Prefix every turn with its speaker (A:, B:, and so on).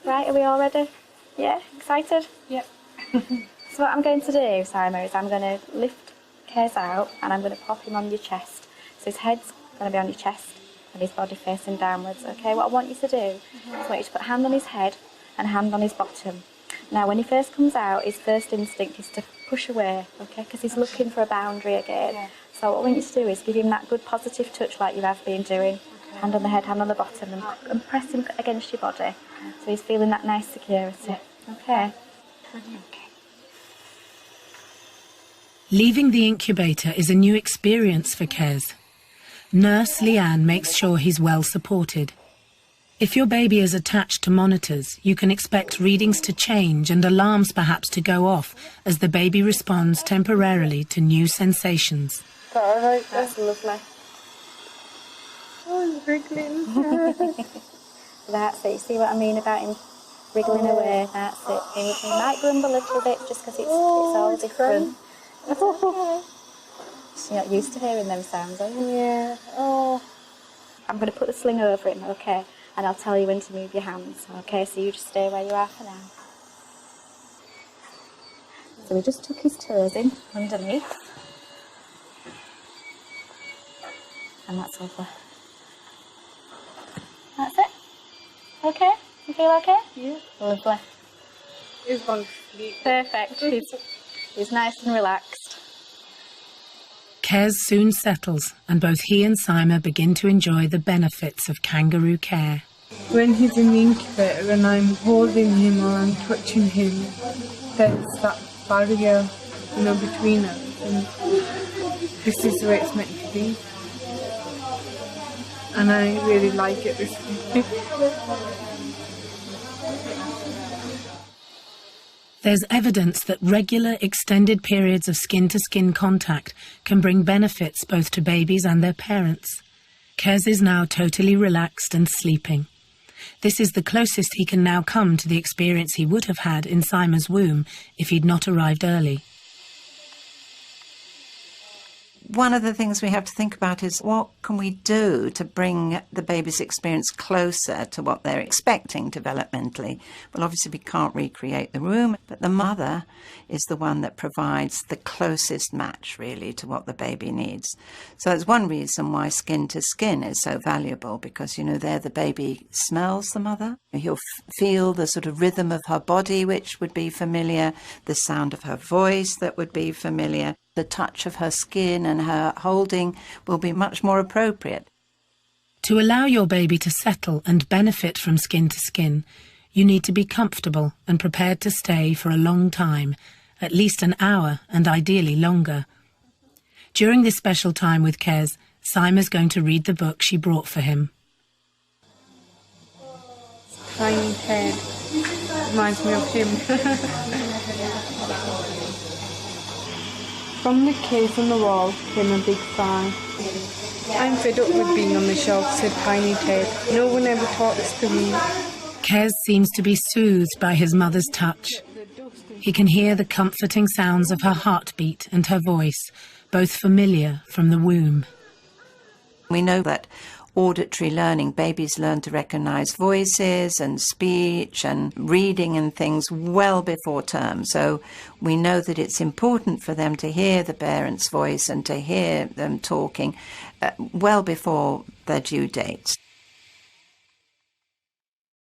A: Right, are we all ready? Yeah, excited?
B: Yep.
A: So what I'm going to do, Simon, is I'm going to lift Kez out and I'm going to pop him on your chest. So his head's going to be on your chest and his body facing downwards, okay? What I want you to do is I want you to put a hand on his head and a hand on his bottom. Now, when he first comes out, his first instinct is to push away, okay? Because he's looking for a boundary again. Yeah. So what I want you to do is give him that good positive touch like you have been doing. Okay. Hand on the head, hand on the bottom, and press him against your body. So he's feeling that nice security. Okay? Okay.
C: Leaving the incubator is a new experience for Kez. Nurse Leanne makes sure he's well supported. If your baby is attached to monitors, you can expect readings to change and alarms perhaps to go off as the baby responds temporarily to new sensations.
A: That's lovely.
B: Oh, he's wriggling.
A: That's it. You see what I mean about him wriggling away? That's it. He might grumble a little bit just because it's all different. It's okay. You're not used to hearing them sounds, are you?
B: Yeah. Oh.
A: I'm going to put the sling over him, okay? And I'll tell you when to move your hands, okay? So you just stay where you are for now. So we just took his toes in underneath. And that's lovely. That's it. Okay? You feel okay?
B: Yeah.
A: Lovely.
B: He's gone to sleep.
A: Perfect. He's nice and relaxed.
C: Kez soon settles and both he and Sima begin to enjoy the benefits of kangaroo care.
B: When he's in the incubator and I'm holding him or I'm touching him, there's that barrier, between us, and this is the way it's meant to be. And I really like it this way.
C: There's evidence that regular extended periods of skin-to-skin contact can bring benefits both to babies and their parents. Kez is now totally relaxed and sleeping. This is the closest he can now come to the experience he would have had in Sima's womb if he'd not arrived early.
D: One of the things we have to think about is what can we do to bring the baby's experience closer to what they're expecting developmentally. Well, obviously we can't recreate the room, but the mother is the one that provides the closest match really to what the baby needs. So that's one reason why skin to skin is so valuable, because there the baby smells the mother. He'll feel the sort of rhythm of her body, which would be familiar, the sound of her voice that would be familiar. The touch of her skin and her holding will be much more appropriate.
C: To allow your baby to settle and benefit from skin to skin, you need to be comfortable and prepared to stay for a long time, at least an hour and ideally longer. During this special time with Kez, Sima's going to read the book she brought for him.
B: Tiny head. Reminds me of him. From the case on the wall came a big sigh. I'm fed up with being on the shelf, said Tiny Ted. No one ever talks to me.
C: Kez seems to be soothed by his mother's touch. He can hear the comforting sounds of her heartbeat and her voice, both familiar from the womb.
D: We know that auditory learning, babies learn to recognise voices and speech and reading and things well before term. So we know that it's important for them to hear the parent's voice and to hear them talking well before their due dates.